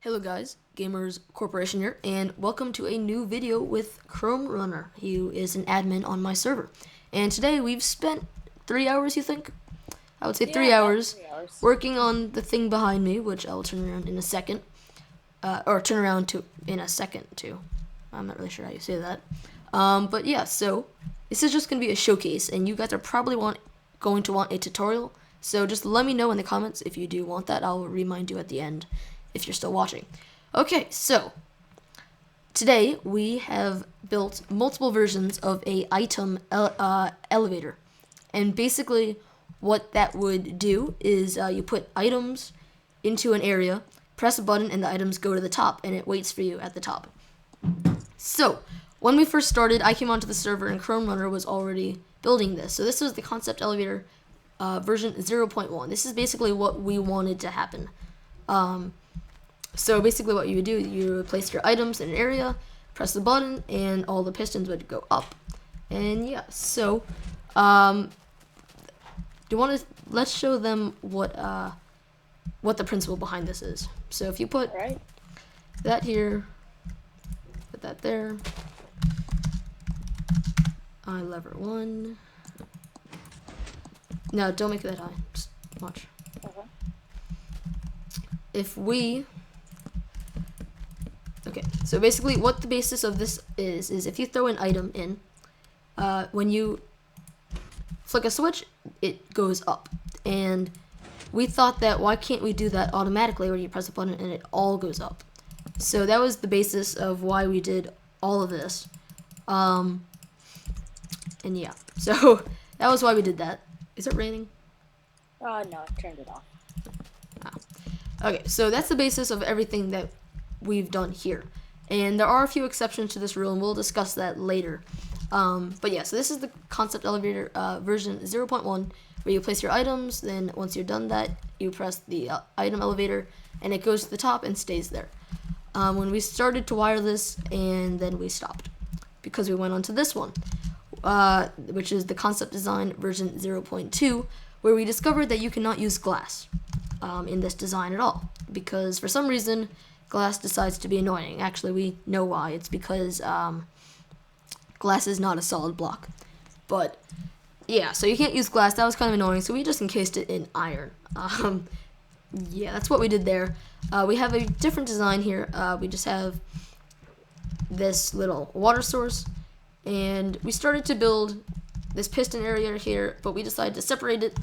Hello guys, Gamers Corporation here, and welcome to a new video with Chrome Runner, who is an admin on my server. And today we've spent 3 hours, you think? I would say Yeah, 3 about hours 3 hours. working on the thing behind me, which I'll turn around in a second. Or turn around to in a second too. I'm not really sure how you say that. But yeah, so this is just going to be a showcase, and you guys are probably going to want a tutorial. So just let me know in the comments if you do want that. I'll remind you at the end if you're still watching. Okay, so today we have built multiple versions of a item elevator, and basically what that would do is you put items into an area, press a button, and the items go to the top, and it waits for you at the top. So when we first started, I came onto the server and Chrome Runner was already building this. So this was the concept elevator version 0.1. This is basically what we wanted to happen. So basically what you would do, you would place your items in an area, press the button, and all the pistons would go up. And yeah, so let's show them what the principle behind this is. So if you put Right. that here, put that there, lever 1. No, don't make it that high. Just watch. Uh-huh. If we Okay, so basically what the basis of this is if you throw an item in, when you flick a switch, it goes up. And we thought that why can't we do that automatically when you press a button and it all goes up? So that was the basis of why we did all of this. And yeah, so that was why we did that. Is it raining? Oh, no, I turned it off. Okay, so that's the basis of everything that we've done here. And there are a few exceptions to this rule, and we'll discuss that later. But yeah, so this is the concept elevator version 0.1, where you place your items, then once you're done that, you press the item elevator, and it goes to the top and stays there. When we started to wire this, and then we stopped, because we went on to this one, which is the concept design version 0.2, where we discovered that you cannot use glass in this design at all, because for some reason glass decides to be annoying. Actually, we know why. It's because glass is not a solid block. But yeah, so you can't use glass. That was kind of annoying, so we just encased it in iron. Yeah, that's what we did there. We have a different design here. We just have this little water source, and we started to build this piston area here, but we decided to separate it.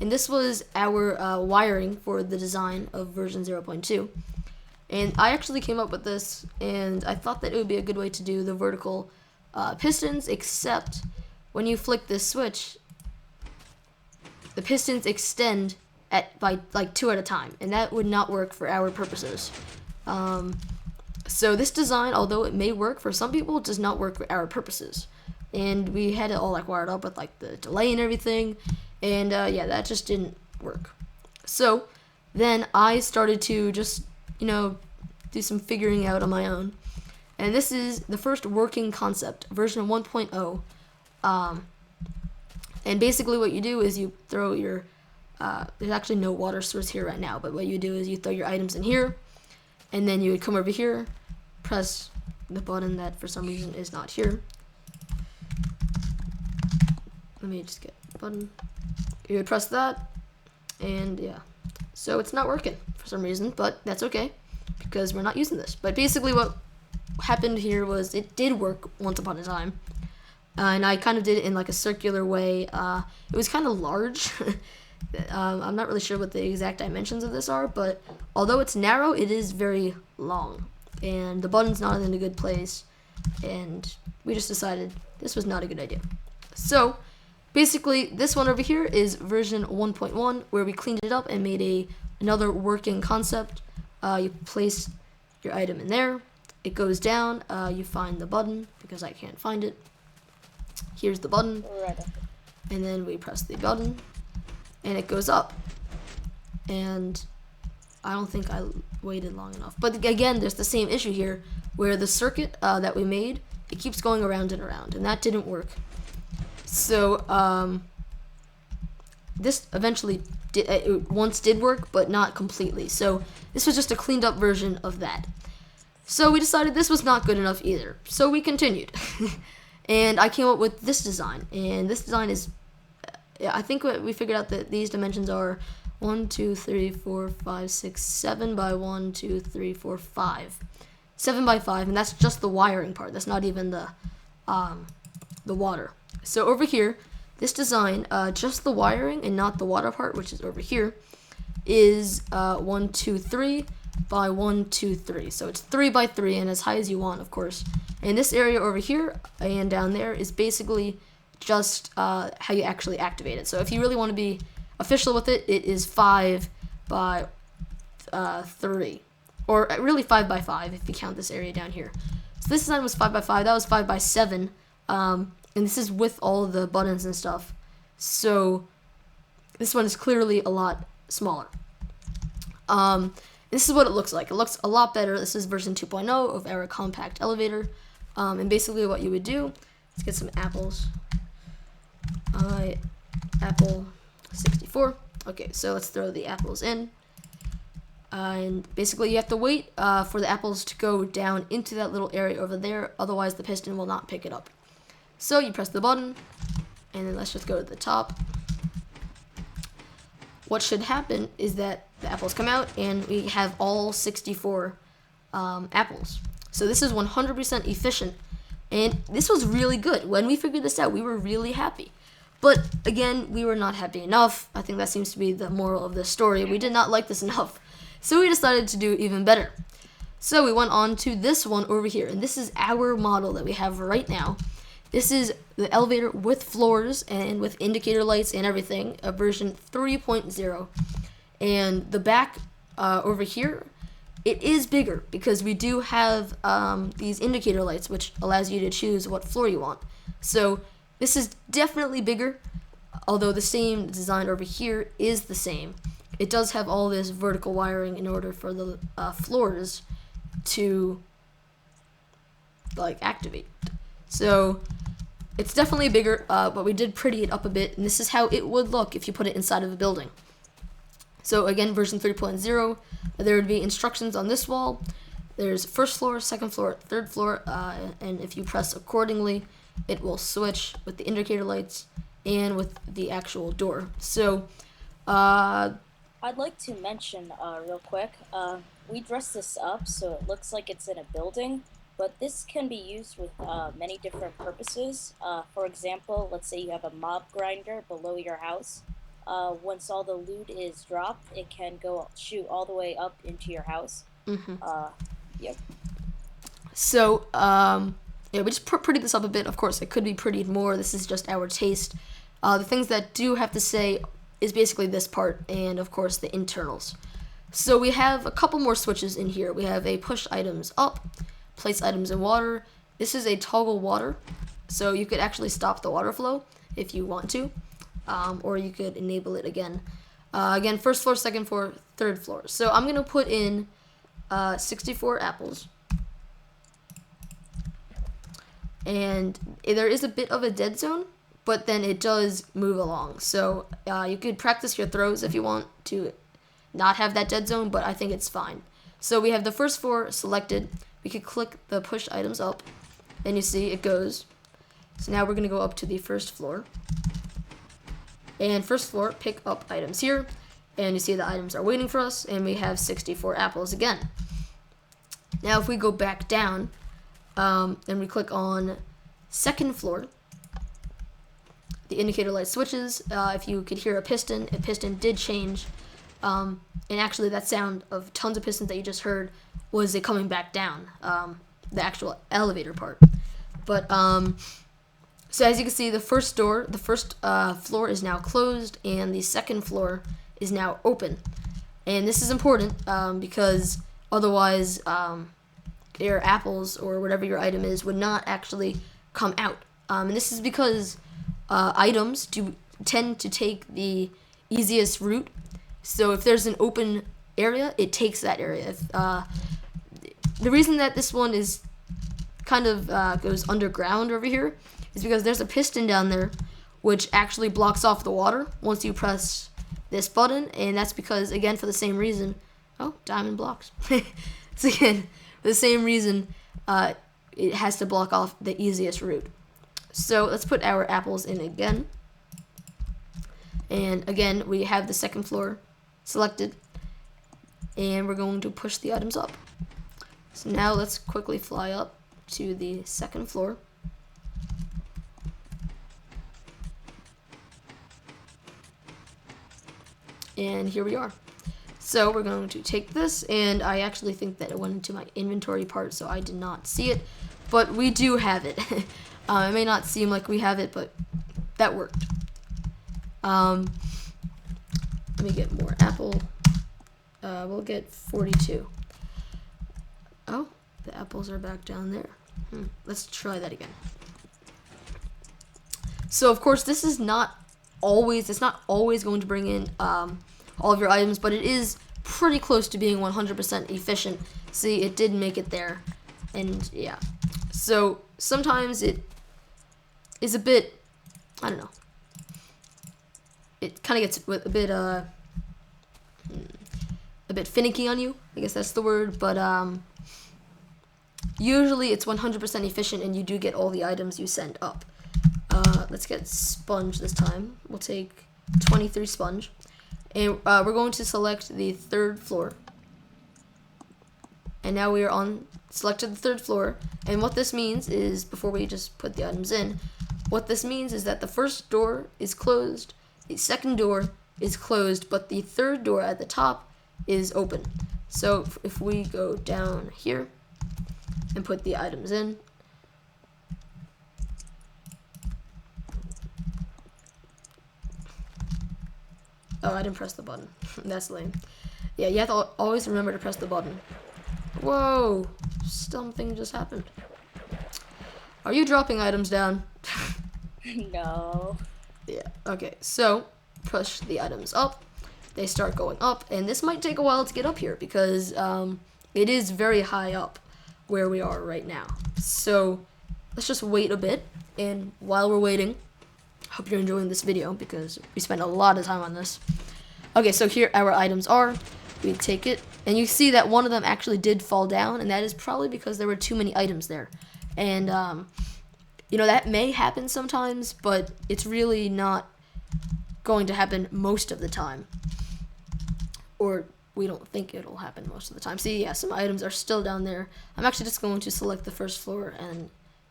And this was our wiring for the design of version 0.2. And I actually came up with this, and I thought that it would be a good way to do the vertical pistons, except when you flick this switch, the pistons extend by like 2 at a time, and that would not work for our purposes. So this design, although it may work for some people, does not work for our purposes. And we had it all like wired up with like the delay and everything, and yeah, that just didn't work. So then I started to just do some figuring out on my own. And this is the first working concept, version 1.0. And basically what you do is you throw your, there's actually no water source here right now, but what you do is you throw your items in here, and then you would come over here, press the button that for some reason is not here. Let me just get the button. You would press that, and yeah. So it's not working for some reason, but that's okay, because we're not using this. But basically what happened here was it did work once upon a time, and I kind of did it in like a circular way. It was kind of large. I'm not really sure what the exact dimensions of this are, but although it's narrow, it is very long, and the button's not in a good place, and we just decided this was not a good idea. So basically, this one over here is version 1.1, where we cleaned it up and made another working concept. You place your item in there, it goes down, you find the button, because I can't find it. Here's the button, Right. and then we press the button, and it goes up. And I don't think I waited long enough. But again, there's the same issue here, where the circuit that we made, it keeps going around and around, and that didn't work. So this eventually it once did work, but not completely. So this was just a cleaned up version of that. So we decided this was not good enough either. So we continued. And I came up with this design. And this design is, I think we figured out that these dimensions are 1, 2, 3, 4, 5, 6, 7 by 1, 2, 3, 4, 5. 7 by 5, and that's just the wiring part. That's not even the water. So over here, this design, just the wiring and not the water part, which is over here, is 1, 2, 3 by 1, 2, 3. So it's 3 by 3 and as high as you want, of course. And this area over here and down there is basically just how you actually activate it. So if you really want to be official with it, it is 5 by 3. Or really 5 by 5 if you count this area down here. So this design was 5 by 5. That was 5 by 7. And this is with all of the buttons and stuff. So this one is clearly a lot smaller. This is what it looks like. It looks a lot better. This is version 2.0 of our compact elevator. And basically what you would do, let's get some apples. Apple 64. Okay, so let's throw the apples in. And basically you have to wait for the apples to go down into that little area over there. Otherwise the piston will not pick it up. So you press the button, and then let's just go to the top. What should happen is that the apples come out, and we have all 64 apples. So this is 100% efficient, and this was really good. When we figured this out, we were really happy. But again, we were not happy enough. I think that seems to be the moral of this story. We did not like this enough. So we decided to do even better. So we went on to this one over here, and this is our model that we have right now. This is the elevator with floors and with indicator lights and everything, a version 3.0. And the back over here, it is bigger because we do have these indicator lights, which allows you to choose what floor you want. So this is definitely bigger, although the same design over here is the same. It does have all this vertical wiring in order for the floors to like activate. So it's definitely bigger, but we did pretty it up a bit, and this is how it would look if you put it inside of a building. So again, version 3.0, there would be instructions on this wall. There's first floor, second floor, third floor, and if you press accordingly, it will switch with the indicator lights and with the actual door. So, I'd like to mention real quick, we dressed this up so it looks like it's in a building. But this can be used with many different purposes. For example, let's say you have a mob grinder below your house. Once all the loot is dropped, it can go shoot all the way up into your house. Yep. So, yeah, we just prettied this up a bit. Of course, it could be prettied more. This is just our taste. The things that do have to say is basically this part, and of course the internals. So we have a couple more switches in here. We have a push items up, place items in water. This is a toggle water, so you could actually stop the water flow if you want to, or you could enable it again. Again, first floor, second floor, third floor. So I'm gonna put in 64 apples, and there is a bit of a dead zone, but then it does move along. So you could practice your throws if you want to not have that dead zone, but I think it's fine. So we have the first floor selected. We could click the push items up, and you see it goes. So now we're gonna go up to the first floor. And first floor, pick up items here. And you see the items are waiting for us, and we have 64 apples again. Now if we go back down, and we click on second floor, the indicator light switches. If you could hear a piston did change. And actually that sound of tons of pistons that you just heard was it coming back down, the actual elevator part. But so as you can see, the first floor is now closed, and the second floor is now open. And this is important because otherwise your apples or whatever your item is would not actually come out. And this is because items do tend to take the easiest route. So if there's an open area, it takes that area. If, the reason that this one is kind of goes underground over here is because there's a piston down there which actually blocks off the water once you press this button, and that's because, again, for the same reason, oh, diamond blocks. So again, for the same reason, it has to block off the easiest route. So let's put our apples in again. And again, we have the second floor selected, and we're going to push the items up. So now let's quickly fly up to the second floor. And here we are. So we're going to take this, and I actually think that it went into my inventory part, so I did not see it, but we do have it. It may not seem like we have it, but that worked. Let me get more apple. We'll get 42. Oh, the apples are back down there. Let's try that again. So of course, this is not always, it's not always going to bring in all of your items, but it is pretty close to being 100% efficient. See, it did make it there, and yeah. So sometimes it is a bit, I don't know, it kind of gets a bit finicky on you, I guess that's the word, but usually it's 100% efficient, and you do get all the items you send up. Let's get sponge this time. We'll take 23 sponge, and we're going to select the third floor. And now we are on selected the third floor, and what this means is, before we just put the items in, what this means is that the first door is closed, the second door is closed, but the third door at the top is open. So if we go down here and put the items in, oh, I didn't press the button. That's lame. Yeah, you have to always remember to press the button. Whoa, something just happened. Are you dropping items down? No. Yeah, okay, so push the items up. They start going up, and this might take a while to get up here because it is very high up where we are right now. So let's just wait a bit, and while we're waiting, hope you're enjoying this video because we spent a lot of time on this. Okay, so here our items are. We take it, and you see that one of them actually did fall down, and that is probably because there were too many items there. And you know, that may happen sometimes, but it's really not going to happen most of the time, or we don't think it'll happen most of the time. See, yeah, some items are still down there. I'm actually just going to select the first floor and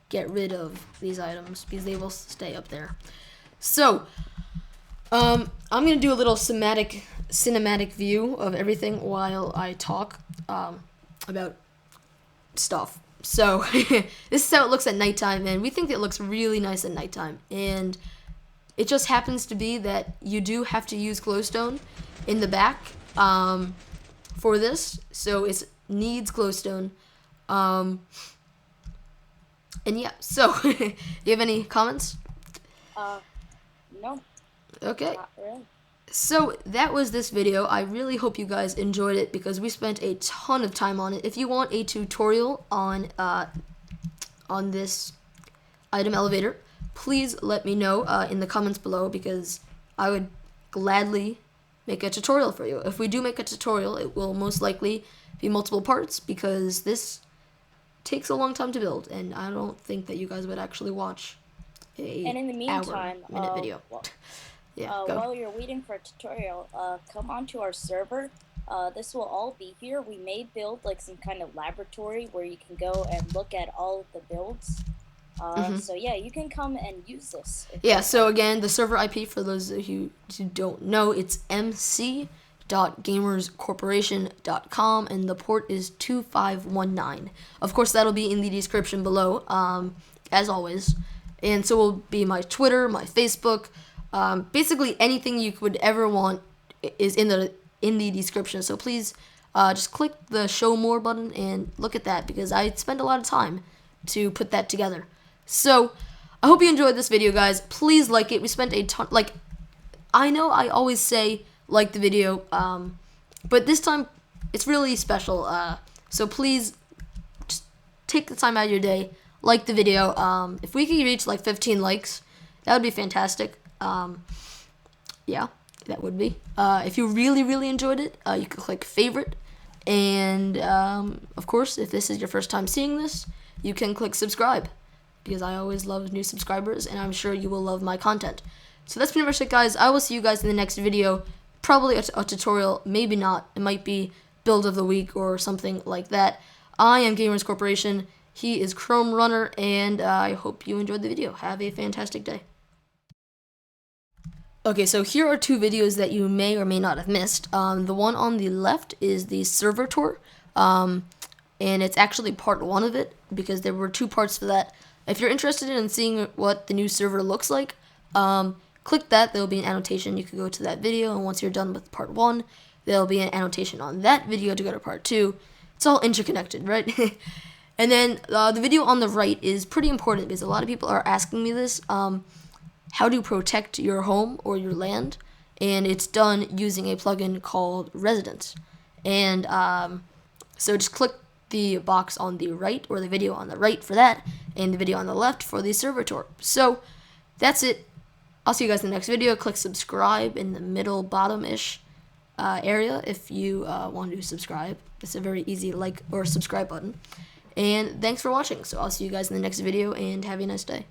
get rid of these items because they will stay up there. So I'm gonna do a little cinematic view of everything while I talk about stuff. So this is how it looks at nighttime, and we think it looks really nice at nighttime. And it just happens to be that you do have to use glowstone in the back for this, so it needs glowstone. And yeah, so you have any comments? No. Okay. Not really. So that was this video. I really hope you guys enjoyed it because we spent a ton of time on it. If you want a tutorial on this item elevator, please let me know in the comments below because I would gladly make a tutorial for you. If we do make a tutorial, it will most likely be multiple parts because this takes a long time to build, and I don't think that you guys would actually watch a And in the meantime, minute video. Yeah, go. While you're waiting for a tutorial, come onto our server. This will all be here. We may build like some kind of laboratory where you can go and look at all of the builds. So yeah, you can come and use this. Yeah, so again, the server IP, for those of you who don't know, it's mc.gamerscorporation.com, and the port is 2519. Of course, that'll be in the description below, as always. And so will be my Twitter, my Facebook, basically anything you would ever want is in the description. So please just click the show more button and look at that because I spent a lot of time to put that together. So I hope you enjoyed this video, guys. Please like it. We spent a ton, like, I know I always say like the video, but this time it's really special. So please just take the time out of your day, like the video. If we can reach like 15 likes, That would be fantastic. Yeah, that would be. If you really, really enjoyed it, you could click favorite. And, of course, if this is your first time seeing this, you can click subscribe. Because I always love new subscribers, and I'm sure you will love my content. So that's pretty much it, guys. I will see you guys in the next video. Probably a tutorial, maybe not. It might be build of the week or something like that. I am Gamers Corporation. He is Chrome Runner, and I hope you enjoyed the video. Have a fantastic day. Okay, so here are two videos that you may or may not have missed. The one on the left is the server tour, and it's actually part 1 of it, because there were 2 parts for that. If you're interested in seeing what the new server looks like, click that. There will be an annotation. You can go to that video, and once you're done with part 1, there will be an annotation on that video to go to part 2. It's all interconnected, right? And then the video on the right is pretty important because a lot of people are asking me this. How to protect your home or your land, and it's done using a plugin called Residence. And so just click the box on the right, or the video on the right for that, and the video on the left for the server tour. So that's it. I'll see you guys in the next video. Click subscribe in the middle bottom-ish area if you want to subscribe. It's a very easy like or subscribe button. And thanks for watching. So I'll see you guys in the next video, and have a nice day.